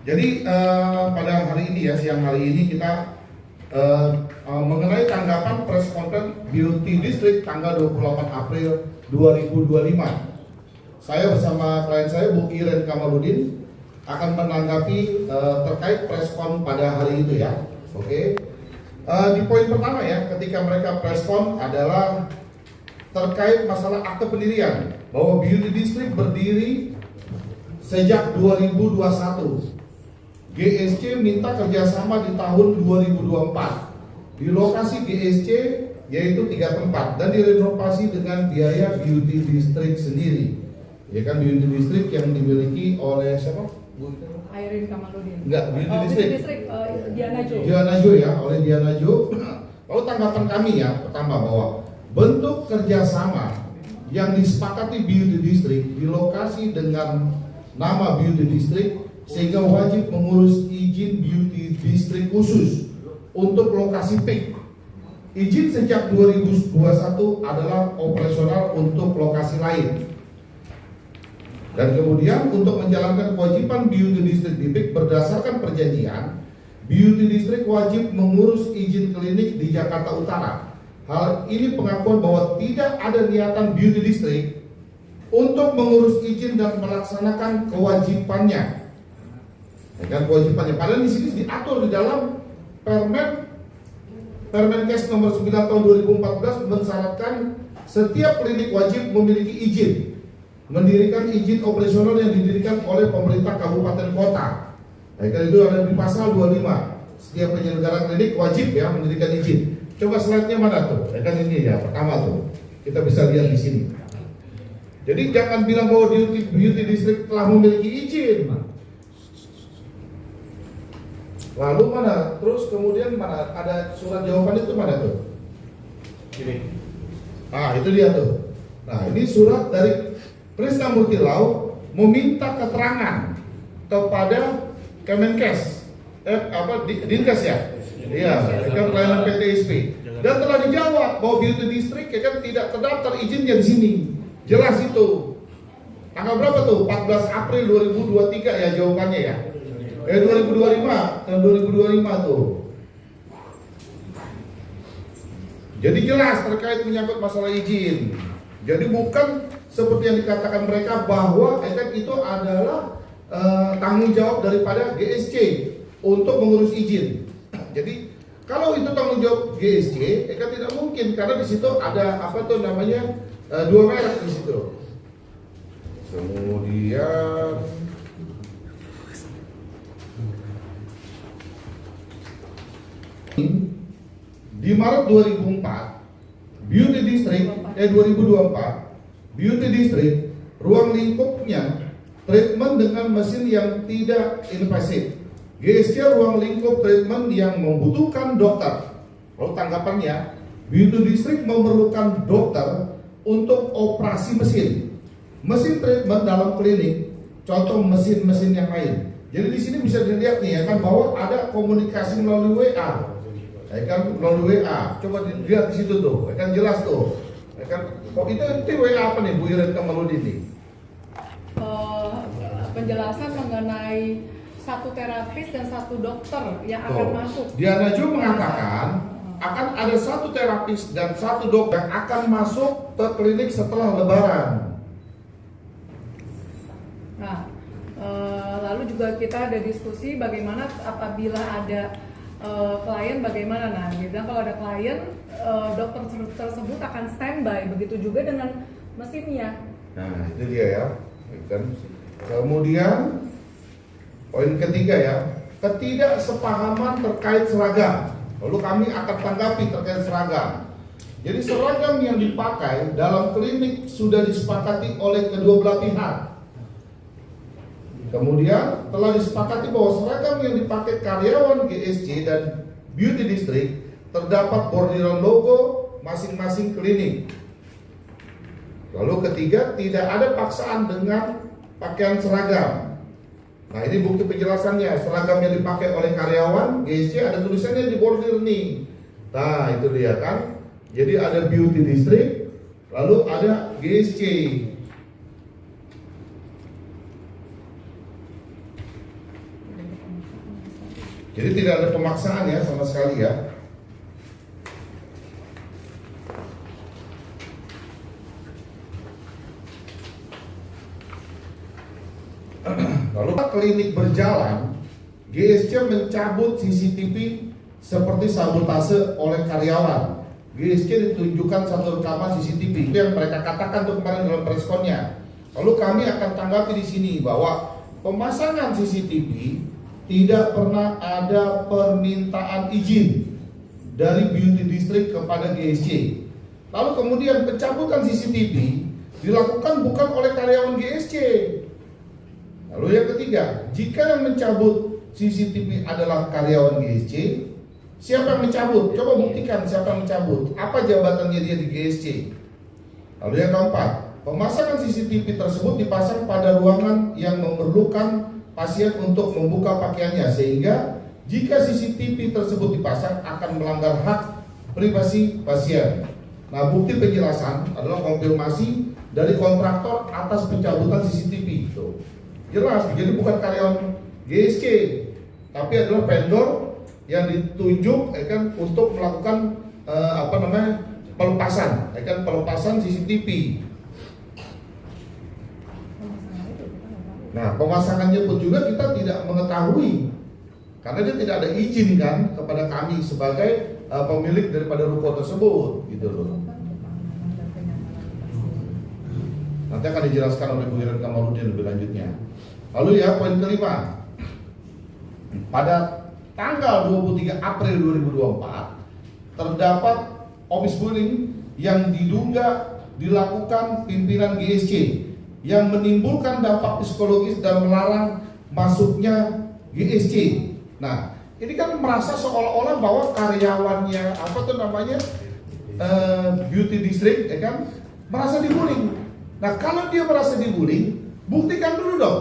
Jadi pada hari ini ya, siang hari ini kita mengenai tanggapan press conference Beauty District tanggal 28 April 2025. Saya bersama klien saya Bu Iren Kamaludin akan menanggapi terkait press con pada hari itu ya. Oke. Di poin pertama ya, ketika mereka press con adalah terkait masalah akte pendirian bahwa Beauty District berdiri sejak 2021. GSC minta kerjasama di tahun 2024 di lokasi GSC yaitu 3 tempat dan direnovasi dengan biaya Beauty District sendiri. Ya kan, Beauty District yang dimiliki oleh siapa? Iren Kamaludin. Enggak, Beauty District. Diana Jo. Diana Jo ya, oleh Diana Jo. Lalu tanggapan kami ya, pertama bahwa bentuk kerjasama yang disepakati Beauty District di lokasi dengan nama Beauty District sehingga wajib mengurus izin Beauty District khusus untuk lokasi PIK. Izin sejak 2021 adalah operasional untuk lokasi lain. Dan kemudian untuk menjalankan kewajiban Beauty District di PIK berdasarkan perjanjian, Beauty District wajib mengurus izin klinik di Jakarta Utara. Hal ini pengakuan bahwa tidak ada niatan Beauty District untuk mengurus izin dan melaksanakan kewajibannya. Dan kewajibannya, padahal di sini diatur di dalam Permenkes nomor 9 tahun 2014 mensyaratkan setiap klinik wajib memiliki izin, mendirikan izin operasional yang didirikan oleh pemerintah kabupaten kota. Itu ada di pasal 25. Setiap penyelenggara klinik wajib ya mendirikan izin. Coba slide-nya mana tuh? Kan ini ya pertama tuh. Kita bisa lihat di sini. Jadi jangan bilang bahwa Beauty District telah memiliki izin. Lalu mana? Terus kemudian mana? Ada surat jawaban itu mana tuh? Ini. Itu dia tuh. Nah, ini surat dari Krisnamurti Lau meminta keterangan kepada Kemenkes, Dinkes ya? Iya, kan pelayanan PTSP. Dan telah dijawab bahwa Beauty District kan tidak terdaftar izinnya di sini. Jelas itu. Tanggal berapa tuh? 14 April 2023 ya jawabannya ya. 2025, tahun 2025 tuh. Jadi jelas terkait menyangkut masalah izin. Jadi bukan seperti yang dikatakan mereka bahwa itu adalah tanggung jawab daripada GSC untuk mengurus izin. Jadi kalau itu tanggung jawab GSC, kan tidak mungkin karena di situ ada dua merek di situ. Kemudian di Maret 2024 Beauty District 2024 Beauty District ruang lingkupnya treatment dengan mesin yang tidak invasif. GSC ruang lingkup treatment yang membutuhkan dokter. Lalu tanggapannya, Beauty District memerlukan dokter untuk operasi mesin treatment dalam klinik, contoh mesin-mesin yang lain. Jadi di sini bisa dilihat nih ya kan bahwa ada komunikasi melalui WA. Melalui WA. Coba dilihat di situ tuh, kan jelas tuh. Itu WA apa nih Bu Iren Kamaludin nih? Penjelasan mengenai satu terapis dan satu dokter yang akan masuk. Diana Jo mengatakan akan ada satu terapis dan satu dokter yang akan masuk ke klinik setelah Lebaran. Nah, lalu juga kita ada diskusi bagaimana apabila ada klien bagaimana. Nah, dia bilang kalau ada klien dokter tersebut akan standby, begitu juga dengan mesinnya. Nah, itu dia ya. Kemudian poin ketiga ya, ketidaksepahaman terkait seragam. Lalu kami akan tanggapi terkait seragam. Jadi seragam yang dipakai dalam klinik sudah disepakati oleh kedua belah pihak. Kemudian telah disepakati bahwa seragam yang dipakai karyawan GSC dan Beauty District terdapat bordiran logo masing-masing klinik. Lalu ketiga, tidak ada paksaan dengan pakaian seragam. Nah, ini bukti penjelasannya. Seragam yang dipakai oleh karyawan GSC ada tulisannya di bordir nih. Nah, itu dia kan. Jadi ada Beauty District, lalu ada GSC. Jadi tidak ada pemaksaan ya sama sekali ya. Lalu klinik berjalan, GSC mencabut CCTV seperti sabotase oleh karyawan. GSC ditunjukkan satu rekaman CCTV, itu yang mereka katakan tuh kemarin dalam preskonnya. Lalu kami akan tanggapi di sini bahwa pemasangan CCTV tidak pernah ada permintaan izin dari Beauty District kepada GSC. Lalu kemudian pencabutan CCTV dilakukan bukan oleh karyawan GSC. Lalu yang ketiga, jika yang mencabut CCTV adalah karyawan GSC, siapa yang mencabut? Coba buktikan siapa yang mencabut. Apa jabatannya dia di GSC? Lalu yang keempat, pemasangan CCTV tersebut dipasang pada ruangan yang memerlukan pasien untuk membuka pakaiannya, sehingga jika CCTV tersebut dipasang akan melanggar hak privasi pasien. Nah, bukti penjelasan adalah konfirmasi dari kontraktor atas pencabutan CCTV itu. Jelas, jadi bukan karyawan GSC, tapi adalah vendor yang ditunjuk untuk melakukan pelepasan, pelepasan CCTV. Nah, pemasangannya pun juga kita tidak mengetahui karena dia tidak ada izin kan kepada kami sebagai pemilik daripada ruko tersebut, gitu loh. Nanti akan dijelaskan oleh Bu Iren Kamarudin lebih lanjutnya. Lalu ya, poin kelima, pada tanggal 23 April 2024 terdapat office bullying yang diduga dilakukan pimpinan GSC yang menimbulkan dampak psikologis dan melarang masuknya GSC. Nah, ini kan merasa seolah-olah bahwa karyawannya Beauty District merasa dibullying. Nah, kalau dia merasa dibullying, buktikan dulu dong,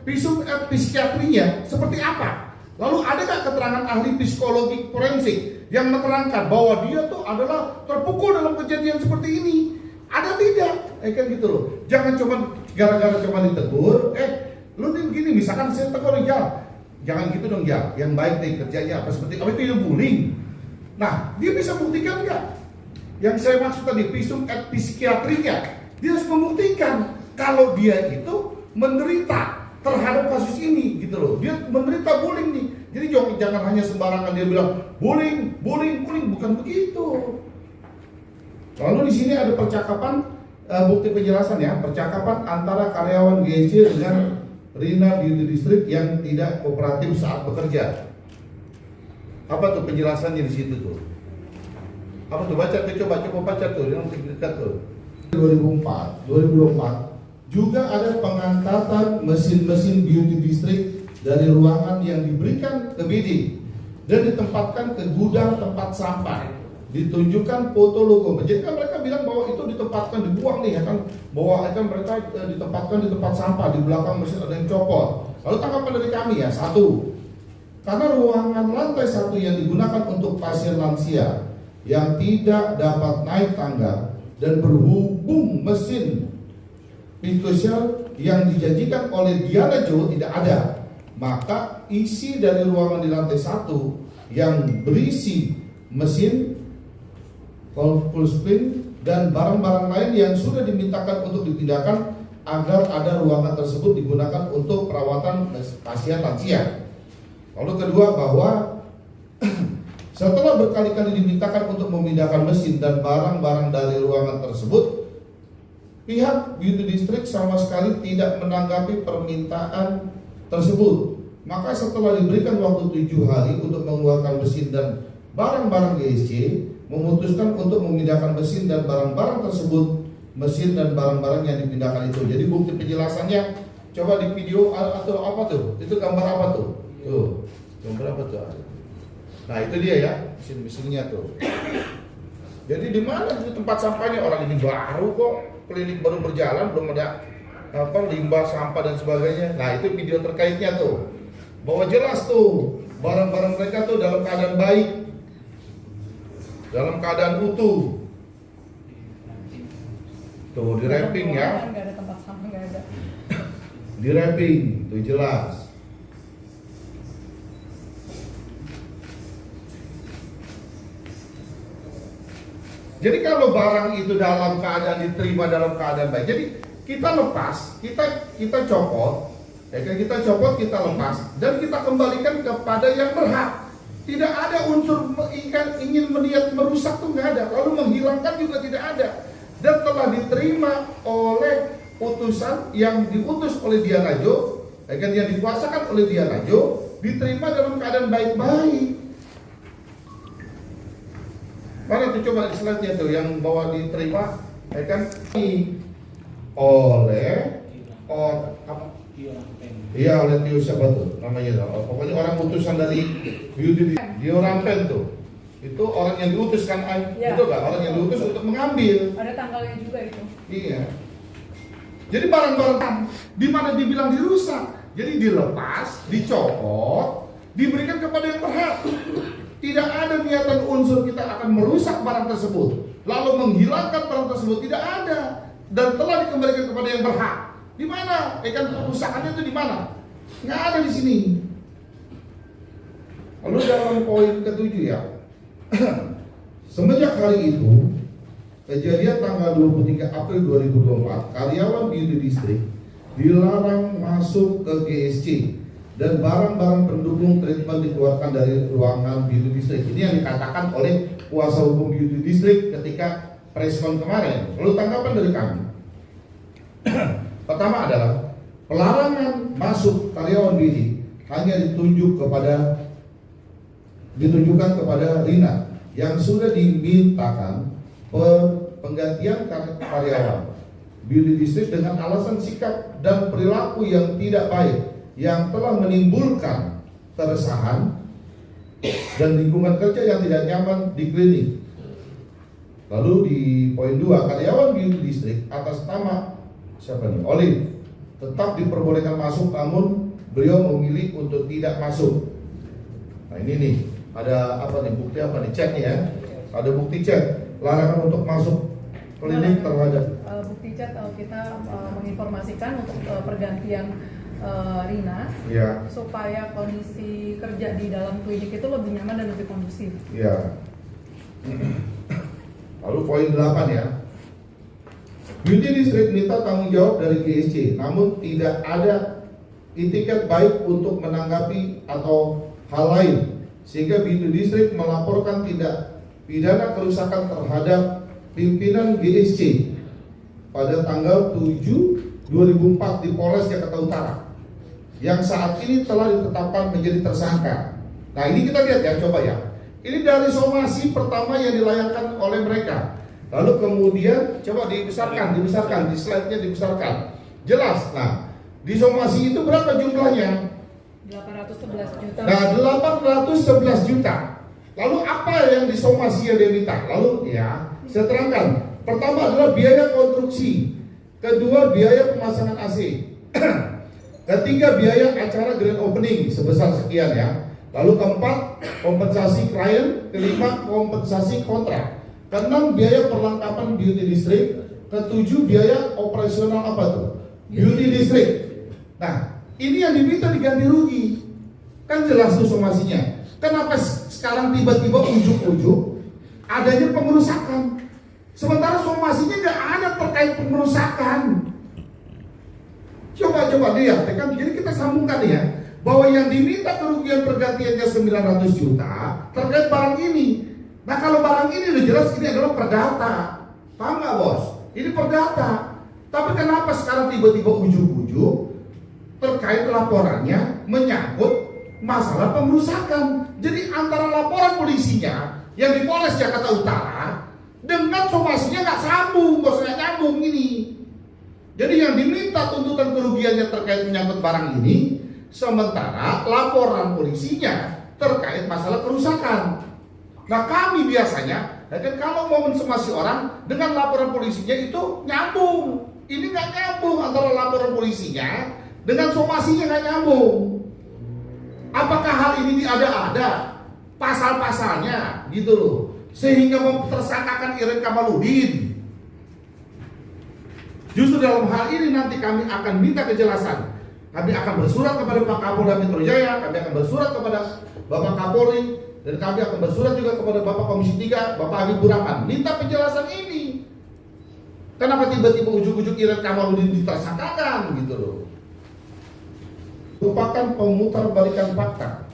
visum psikiatrinya seperti apa. Lalu ada nggak keterangan ahli psikologi forensik yang menerangkan bahwa dia tuh adalah terpukul dalam kejadian seperti ini? Ada tidak? Gitu loh. Jangan cuma gara-gara cuma ditegur, lu gini, misalkan saya tegur ya, jangan gitu dong ya. Yang baik deh kerjanya apa seperti apa itu bullying. Nah, dia bisa buktikan nggak? Yang saya maksud tadi visum psikiatrinya, dia harus membuktikan kalau dia itu menderita terhadap kasus ini, gitu loh. Dia menderita bullying nih. Jadi jangan hanya sembarangan dia bilang bullying, bukan begitu. Lalu di sini ada percakapan bukti penjelasan ya, percakapan antara karyawan GSC dengan Rina Beauty District yang tidak kooperatif saat bekerja. Apa tuh penjelasannya di situ tuh? Apa tuh, baca tuh, coba baca tuh, yang dekat tuh. 2024 juga ada pengangkatan mesin-mesin Beauty District dari ruangan yang diberikan ke bidding dan ditempatkan ke gudang tempat sampah. Ditunjukkan foto logo. Jadi kan mereka bilang bahwa itu ditempatkan, dibuang nih bahwa mereka ditempatkan di tempat sampah, di belakang mesin ada yang copot. Lalu tanggapan dari kami ya, satu, karena ruangan lantai 1 yang digunakan untuk pasien lansia yang tidak dapat naik tangga dan berhubung mesin physical yang dijanjikan oleh Diana Jo tidak ada, maka isi dari ruangan di lantai 1 yang berisi mesin full spring dan barang-barang lain yang sudah dimintakan untuk dipindahkan agar ada ruangan tersebut digunakan untuk perawatan pasien lansia. Lalu kedua, bahwa setelah berkali-kali dimintakan untuk memindahkan mesin dan barang-barang dari ruangan tersebut, pihak Beauty District sama sekali tidak menanggapi permintaan tersebut. Maka setelah diberikan waktu 7 hari untuk mengeluarkan mesin dan barang-barang GSC, memutuskan untuk memindahkan mesin dan barang-barang tersebut, mesin dan barang-barang yang dipindahkan itu. Jadi bukti penjelasannya coba di video atau apa tuh? Itu gambar apa tuh? Tuh, gambar apa tuh? Nah itu dia ya, mesin-mesinnya tuh. Jadi di mana itu tempat sampahnya? Orang ini baru kok, klinik baru berjalan, belum ada limbah sampah dan sebagainya. Nah itu video terkaitnya tuh, bahwa jelas tuh barang-barang mereka tuh dalam keadaan baik, dalam keadaan utuh. Tuh di wrapping ya. Nggak ada tempat sampah, nggak ada. Di wrapping, tuh jelas. Jadi kalau barang itu dalam keadaan diterima dalam keadaan baik, jadi kita lepas, kita copot, ya kan, kita copot, kita lepas, dan kita kembalikan kepada yang berhak. Tidak ada unsur ingin meniat merusak tuh nggak ada, lalu menghilangkan juga tidak ada, dan telah diterima oleh utusan yang diutus oleh Diana Jo, ya kan, yang dikuasakan oleh Diana Jo, diterima dalam keadaan baik-baik. Mana tuh coba slide-nya tuh yang bahwa diterima, ya kan, oleh iya oleh Tio siapa tuh namanya tuh, pokoknya orang utusan dari Dio Rampen tuh, itu orang yang diutus kan, ya, itu kan orang yang diutus untuk mengambil. Ada tanggalnya juga itu. Iya. Jadi barang-barang di mana dibilang dirusak, jadi dilepas, dicopot, diberikan kepada yang berhak. Tidak ada niatan unsur kita akan merusak barang tersebut, lalu menghilangkan barang tersebut, tidak ada, dan telah dikembalikan kepada yang berhak. Di mana? Kan perusahaannya itu di mana? Nggak ada di sini. Lalu dalam poin ke-7 ya, semenjak hari itu, kejadian tanggal 23 April 2024, karyawan Beauty District dilarang masuk ke GSC dan barang-barang pendukung treatment dikeluarkan dari ruangan Beauty District. Ini yang dikatakan oleh kuasa hukum Beauty District ketika preskon kemarin. Lalu tanggapan dari kami. Pertama adalah pelarangan masuk karyawan beauty hanya ditunjukkan kepada Rina yang sudah dimintakan penggantian karyawan Beauty District dengan alasan sikap dan perilaku yang tidak baik yang telah menimbulkan keresahan dan lingkungan kerja yang tidak nyaman di klinik. Lalu di poin 2, karyawan Beauty District atas nama siapa nih? Olive tetap diperbolehkan masuk, namun beliau memilih untuk tidak masuk. Nah ini nih, ada apa nih, bukti apa nih, cek nih ya, ada bukti cek larangan untuk masuk klinik terhadap bukti chat kita menginformasikan untuk pergantian Rina, ya, supaya kondisi kerja di dalam klinik itu lebih nyaman dan lebih kondusif. Ya. Lalu poin 8 ya, Beauty District minta tanggung jawab dari GSC, namun tidak ada itikat baik untuk menanggapi atau hal lain, sehingga Beauty District melaporkan tindak pidana kerusakan terhadap pimpinan GSC pada tanggal 7/2004 di Polres Jakarta Utara, yang saat ini telah ditetapkan menjadi tersangka. Nah ini kita lihat ya, coba ya, ini dari somasi pertama yang dilayangkan oleh mereka. Lalu kemudian coba dibesarkan, di slide-nya dibesarkan. Jelas. Nah, di somasi itu berapa jumlahnya? 811 juta. Nah, 811 juta. Lalu apa yang disomasi yang dia minta? Lalu ya, saya terangkan. Pertama adalah biaya konstruksi. Kedua, biaya pemasangan AC. Ketiga, biaya acara grand opening sebesar sekian ya. Lalu keempat, kompensasi klien. Kelima, kompensasi kontrak. Keenam, biaya perlengkapan Beauty District. Ketujuh, biaya operasional apa tuh? Beauty District. Nah, ini yang diminta diganti rugi. Kan jelas tuh somasinya. Kenapa sekarang tiba-tiba ujuk-ujuk adanya pengerusakan? Sementara somasinya nggak ada terkait pengerusakan. Coba lihat, kan? Jadi kita sambungkan ya, bahwa yang diminta kerugian pergantiannya 900 juta terkait barang ini. Nah kalau barang ini udah jelas ini adalah perdata, paham nggak bos? Ini perdata. Tapi kenapa sekarang tiba-tiba ujuk-ujuk terkait laporannya menyangkut masalah pengerusakan? Jadi antara laporan polisinya yang di Polres Jakarta Utara dengan somasinya nggak sambung, bos, nggak nyambung ini. Jadi yang diminta tuntutan kerugiannya terkait menyangkut barang ini, sementara laporan polisinya terkait masalah kerusakan. Nah kami biasanya, kan kalau mau mensomasi orang dengan laporan polisinya itu nyambung. Ini nggak nyambung antara laporan polisinya dengan somasinya, nggak nyambung. Apakah hal ini ada pasal-pasalnya gitu loh, sehingga mempersangkakan Iren Kamaludin? Justru dalam hal ini nanti kami akan minta kejelasan. Kami akan bersurat kepada Pak Kapolda Metro Jaya, kami akan bersurat kepada Bapak Kapolri, dan kami akan bersurat juga kepada Bapak Komisi 3, Bapak Habibur Rahman, minta penjelasan ini. Kenapa tiba-tiba ujuk-ujuk Iren Kamaludin ditersangkakan gitu loh. Merupakan pemutarbalikan fakta.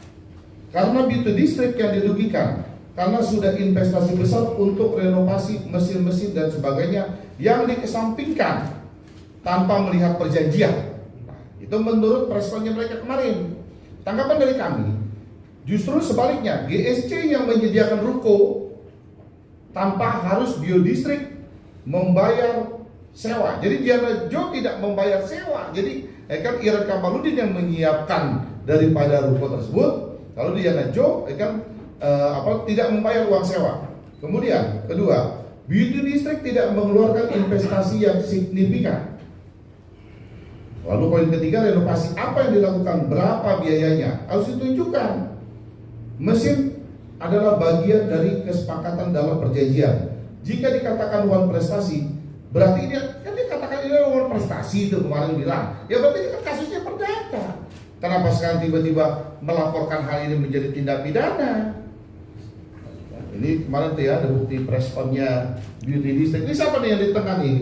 Karena Beauty District yang dirugikan karena sudah investasi besar untuk renovasi mesin-mesin dan sebagainya yang dikesampingkan tanpa melihat perjanjian. Nah, itu menurut responnya mereka kemarin. Tanggapan dari kami, justru sebaliknya, GSC yang menyediakan ruko tanpa harus Biodistrict membayar sewa. Jadi Diana Jo tidak membayar sewa. Jadi kan Iren Kamaludin yang menyiapkan daripada ruko tersebut, lalu Diana Jo tidak membayar uang sewa. Kemudian kedua, Beauty District tidak mengeluarkan investasi yang signifikan. Lalu poin ketiga, renovasi apa yang dilakukan, berapa biayanya, harus ditunjukkan. Mesin adalah bagian dari kesepakatan dalam perjanjian. Jika dikatakan uang prestasi, berarti ini kan dikatakan ini uang prestasi itu kemarin bilang. Ya berarti ini kan kasusnya perdata. Kenapa sekarang tiba-tiba melaporkan hal ini menjadi tindak pidana? Ini kemarin tuh ya ada bukti responnya Beauty District. Ini siapa nih yang di tengah nih?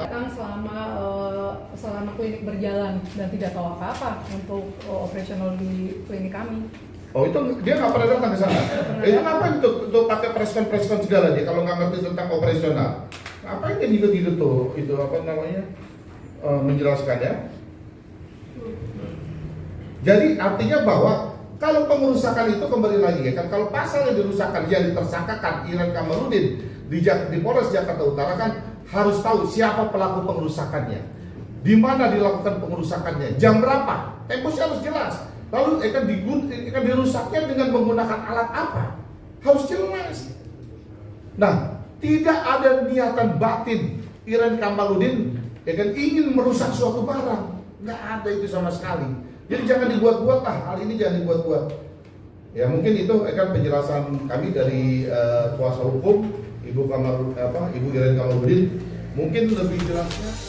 Kan selama klinik berjalan dan tidak tahu apa-apa untuk operasional di klinik kami. Oh itu dia nggak pernah datang ke sana. Itu ngapain untuk pakai preskon segala dia kalau nggak ngerti tentang operasional? Ngapain dia gitu tuh? Itu apa namanya menjelaskan ya? Jadi artinya bahwa kalau pengerusakan itu kembali lagi ya kan, kalau pasal yang dirusakkan yang ditersangkakan Iren Kamaludin di Polres Jakarta Utara kan harus tahu siapa pelaku pengerusakannya, di mana dilakukan pengerusakannya, jam berapa, temposnya harus jelas. Lalu akan dirusaknya dengan menggunakan alat apa, harus jelas. Nah, tidak ada niatan batin Iren Kamaludin ingin merusak suatu barang, nggak ada itu sama sekali. Jadi jangan dibuat-buat lah, hal ini jangan dibuat-buat. Ya mungkin itu penjelasan kami dari kuasa hukum Ibu Iren Kamaludin. Mungkin lebih jelasnya